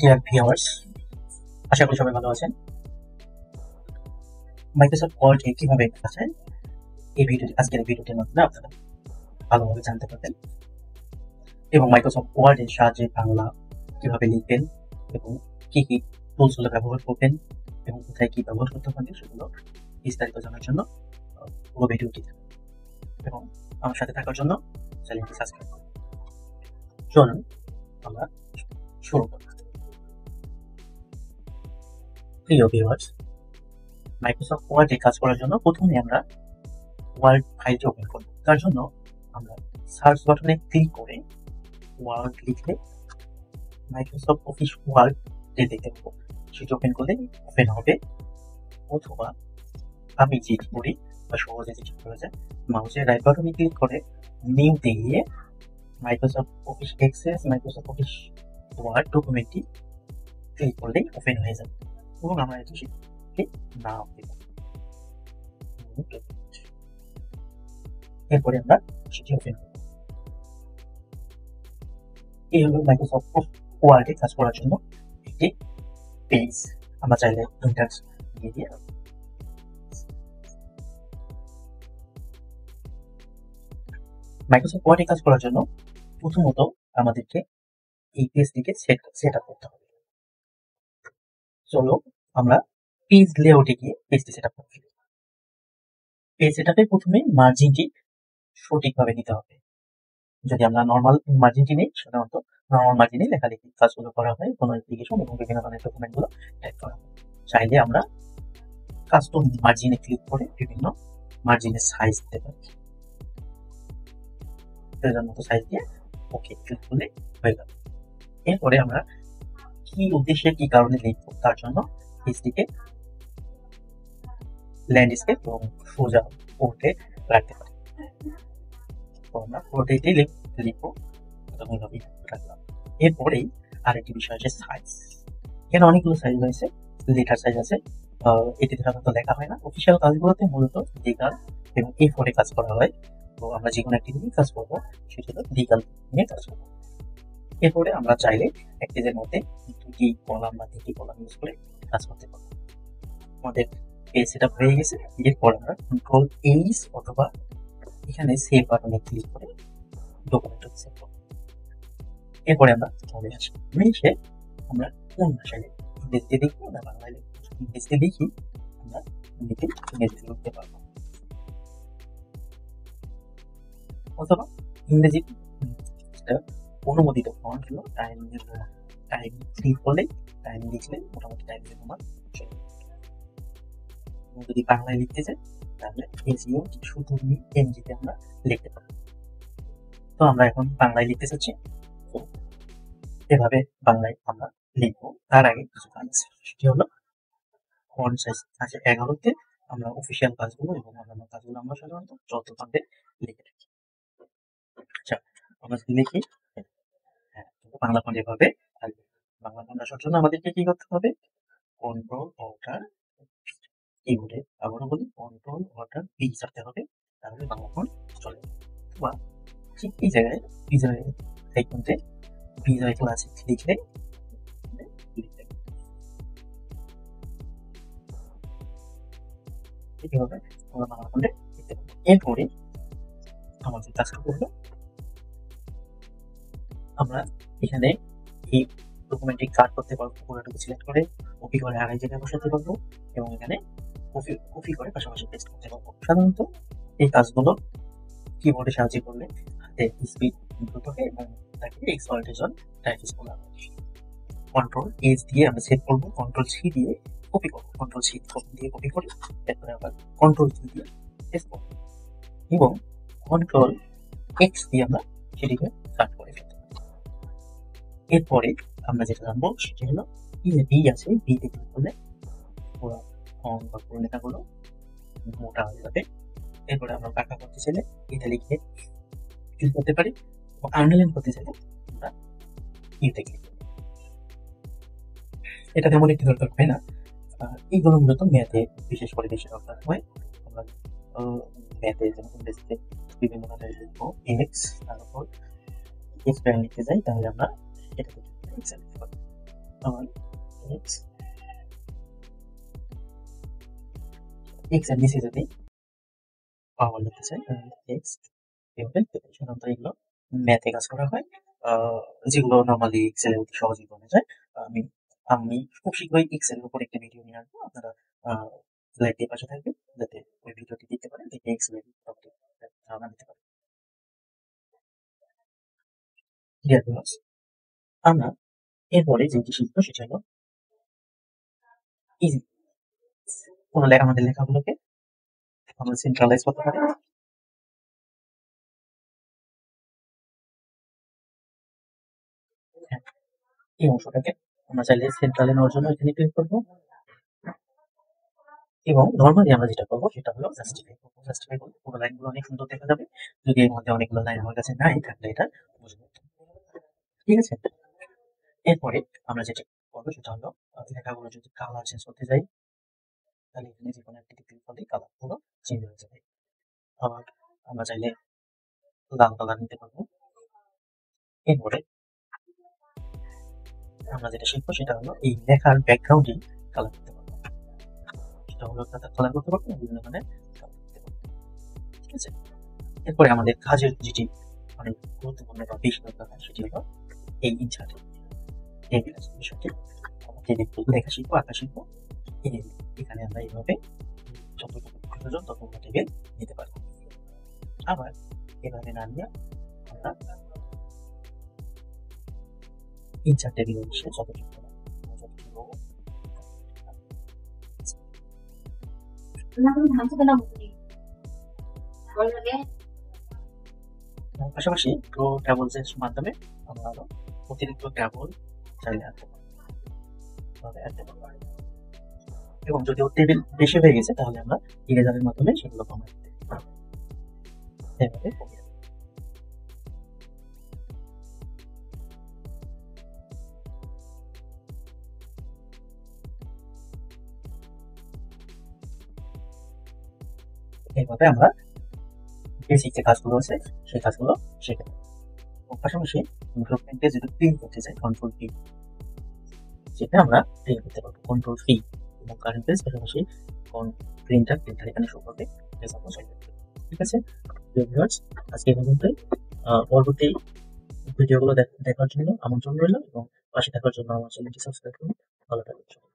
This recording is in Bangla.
ডিয়ার ভিউয়ার্স, আশা করি সবাই ভালো আছেন। মাইক্রোসফট ওয়ার্ডে কিভাবে লেখা যায় আজকের ভিডিওটির মাধ্যমে আপনারা ভালোভাবে জানতে পারবেন এবং মাইক্রোসফট ওয়ার্ডের সাহায্যে বাংলা কিভাবে লিখবেন এবং কি কি টুলসগুলো ব্যবহার করবেন এবং কোথায় কি ব্যবহার করতে হবে সেগুলো বিস্তারিত জানার জন্য পুরো ভিডিওটি এবং আমার সাথে থাকার জন্য চ্যানেলটি সাবস্ক্রাইব করুন। চলুন আমরা শুরু করি। প্রিয় ভিউয়ার্স, মাইক্রোসফট ওয়ার্ডে কাজ করার জন্য প্রথমে আমরা ওয়ার্ড ফাইলটি ওপেন করব। তার জন্য আমরা সার্চ বাটনে ক্লিক করে ওয়ার্ড লিখলে মাইক্রোসফট অফিস ওয়ার্ড যে দেখতে পাবো সেটি ওপেন করলে ওপেন হবে, অথবা আমি যেটি করি বা সহজে যেটি করা যায়, মাউসের রাইট বাটনে ক্লিক করে নিউতে গিয়ে Microsoft Office Access Microsoft Office Word ডকুমেন্টটি ক্লিক করলেই ওপেন হয়ে যাবে এবং আমরা এটি সেটি নাম দেব। এরপরে আমরা সেটি ওপেন করব। এই হলো মাইক্রোসফট ওয়ার্ডে কাজ করার জন্য একটি পেজ। আমরা চাইলে ইন্টার দিয়ে মাইক্রোসফট ওয়ার্ডে কাজ করার জন্য প্রথমত আমাদেরকে এই পেজটিকে সেট আপ করতে হবে। চলো আমরা পেজ লেআউটে গিয়ে পেজটি সেট আপ করতে হবে। পেজ সেট আপে প্রথমে মার্জিনটি সঠিকভাবে দিতে হবে। যদি আমরা নর্মাল মার্জিনটি নেই, সাধারণত নর্মাল মার্জিনে লেখালেখি কাজগুলো করা হয়, কোনো অ্যাপ্লিকেশন এবং বিভিন্ন ধরনের ডকুমেন্টগুলো টাইপ করা হয়। চাইলে আমরা কাস্টম মার্জিনে ক্লিক করে বিভিন্ন মার্জিনের সাইজ দিতে পারি। প্রয়োজন মতো সাইজ দিয়ে ওকে ক্লিক করলে হয়ে গেল। এরপরে আমরা কি উদ্দেশ্যে কি কারণে লিখবো তার জন্য পেজটিকে ল্যান্ডস্কেপ এবং সোজা পোর্টে রাখতে পারি। তো আমরা পোর্ট্রেটে লিখবো, রাখলাম। এরপরেই আরেকটি বিষয় আছে সাইজ। এখানে অনেকগুলো সাইজ রয়েছে, লেখার সাইজ আছে, এটি সাধারণত লেখা হয় না। অফিসিয়াল কাজগুলোতে মূলত লিগাল এবং A4 কাজ করা হয়। তো আমরা যে কোনো একটি নিয়ে কাজ করবো, সেটি হলো লিগাল নিয়ে কাজ করবো। এরপরে আমরা চাইলে এক পেজের মধ্যে দুটি কলাম বা তিনটি কলাম ইউজ করে কাজ করতে পারবো। আমাদের পেজ সেট আপ হয়ে গেছে। এরপর আমরা Ctrl+H অথবা এখানে সেভ বাটনে ক্লিক করে ডকুমেন্টটা সেভ করব। এরপরে আমরা চলে আসি এসে আমরা কোন ভাষায় ইংরেজিতে লিখবো না বাংলায় লিখবো। ইংরেজিতে লিখি আমরা ইংরেজিতে লিখতে পারবো, অথবা ইংরেজি অনুমোদিত ফন্ট হলো টাইম ক্লিক করলে টাইম লিখলে মোটামুটি টাইম আমার চলে। যদি বাংলায় লিখতে চাই তাহলে এসিও শুধু এমজিতে আমরা লিখতে পারবো। তো আমরা এখন বাংলায় লিখতে চাচ্ছি, তো এভাবে বাংলায় আমরা লিখবো। তার আগে কিছু কাজ আছে, সেটি হলো ফন্ট সাইজ আছে 11-তে। আমরা অফিসিয়াল কাজগুলো এবং অন্যান্য কাজগুলো আমরা সাধারণত যত ফন্টে লিখে থাকি। আচ্ছা, আমরা যদি লিখি বাংলা ফন্ট এভাবে থাকবে। বাংলা ফন্ট আসার জন্য আমাদেরকে কি করতে হবে? Ctrl+Alt+V কিবোর্ডে আবারও বলি Ctrl+Alt+V চাপতে হবে, তাহলে বাংলা ফন্ট চলে যাবে। বা ঠিক এই জায়গায় বিজয় আইকনতে বিজয় ক্লাসিক লিখলে এইভাবে আমরা বাংলা ফন্টে লিখতে পারবো। এরপরে আমাদের কাজটা করবো, আমরা এখানে এই ডকুমেন্টটি কাট করতে পারবো, পুরোটুকু সিলেক্ট করে কপি করে আরেক জায়গায় বসাতে পারবো এবং এখানে কপি করে পাশাপাশি পেস্ট করতে পারবো। সাধারণত এই কাজগুলো কিবোর্ডের সাহায্যে করলে হাতে স্পিড দ্রুত হয় এবং তাকে এক্সপাল্টেশন টাইপিস করা হয়। Ctrl+H দিয়ে আমরা সেভ করবো, Ctrl+C দিয়ে কপি করবো, Ctrl+C দিয়ে কপি করে এরপরে আবার Ctrl+V দিয়ে পেস্ট করবো এবং Ctrl+X দিয়ে আমরা সেটিকে কাট করে ফেলতে পারি। এরপরে আমরা যেটা জানবো সেটি হলো বি আছে, বিতে ক্লিক করলে পুরো ফন্ট বা পুরো লেখাগুলো মোটা হয়ে যাবে। এরপরে আমরা ব্যাখ্যা করতে চাইলে এটা লিখে ক্লিক করতে পারি এবং আন্ডারলাইন করতে চাইলে আমরা ইউতে ক্লিক করব। এটা তেমন একটি দরকার হয় না, এইগুলো মূলত ম্যাথে বিশেষ করে বেশি দরকার হয়। আমরা ম্যাথে যেমন ইংরেজিতে বিভিন্ন ধরনের লিখবো এক্স, তারপর এক্স প্রাইম লিখতে যাই, তাহলে আমরা এটা লিখতে পারি। আমার এক্স এক্স এর নিচে যদি পাওয়ার লিখতে চাই তাহলে এক্স এভাবে লিখতে পারি। সাধারণত এগুলো ম্যাথে কাজ করা হয়, যেগুলো নর্মালি এক্সেলে অতি সহজেই করা যায়। আমি আমি খুব শীঘ্রই এক্সেলের উপর একটা ভিডিও নিয়ে আসবো। আপনারা লাইক দিয়ে পাশে থাকবেন যাতে ওই ভিডিওটি দেখতে পারেন, দেখে এক্সেলের মোটামুটি ধারণা নিতে পারেন। ডিয়ার ভিউয়ার্স, আমরা এরপরে যেটি শিখবো সেটা হলো ইজি কোনো আমাদের লেখাগুলোকে আমরা সেন্ট্রালাইজ করতে পারি। হ্যাঁ, এই অংশটাকে আমরা চাইলে সেন্ট্রালে নেওয়ার জন্য এখানে ক্লিক করবো এবং নর্মালি আমরা যেটা করবো সেটা হলো জাস্টিফাই করবো। জাস্টিফাই করলে পুরো লাইনগুলো অনেক সুন্দর দেখা যাবে। যদি এর মধ্যে অনেকগুলো লাইন আমার কাছে নাই থাকলে এটা বুঝবো। ঠিক আছে, এরপরে আমরা যেটা করবো সেটা হলো লেখাগুলো যদি কালার চেঞ্জ করতে যাই তাহলে এখানে যে কোনো একটি ক্লিক করলে কালার গুলো চেঞ্জ হয়ে যাবে। আবার আমরা চাইলে লাল কালার নিতে পারবো। এরপরে আমরা যেটা শিখবো সেটা হলো এই লেখার ব্যাকগ্রাউন্ডে কালার করতে পারবো। সেটা হলো কালার করতে পারবো বিভিন্ন ধরনের কালার করতে পারবো। ঠিক আছে, এরপরে আমাদের কাজের যেটি অনেক গুরুত্বপূর্ণ বা বেশি দরকার হয় সেটি হলো এই ইনসার্ট টেবিল বিষয়টি। আমরা টেবিল লেখা শিখবো, আঁকা শিখবো। এখানে আমরা এইভাবে যতটুকু প্রয়োজন ততটুকু টেবিল নিতে পারবো। আবার এভাবে না নিয়ে আমরা ইনসার্ট টেবিল বসে যতটুকু পাশাপাশি প্রো ট্যাবলস এর মাধ্যমে আমরা আরো অতিরিক্ত ট্যাবল চাইলে আনতে পারবো এবং যদি ওর টেবিল বেশি হয়ে গেছে তাহলে আমরা ইরেজারের মাধ্যমে সেগুলো কমাই দিতে পারবো। এভাবে কমিয়ে দেবো। এইভাবে আমরা বেসিক যে কাজগুলো আছে সেই কাজগুলো শিখে নেব। পাশাপাশি ডকুমেন্টে যদি প্রিন্ট করতে চাই কন্ট্রোল পি, সেটা আমরা প্রিন্ট করতে পারবো কন্ট্রোল পি এবং কারেন্ট পেজ পাশাপাশি প্রিন্টার এখানে শো করবে। ঠিক আছে ভিউয়ার্স, আজকে এই পর্যন্তই। পরবর্তী ভিডিওগুলো দেখার জন্য আমন্ত্রণ রইল এবং পাশে থাকার জন্য আমার চ্যানেলটি সাবস্ক্রাইব করুন। ভালো থাকবেন।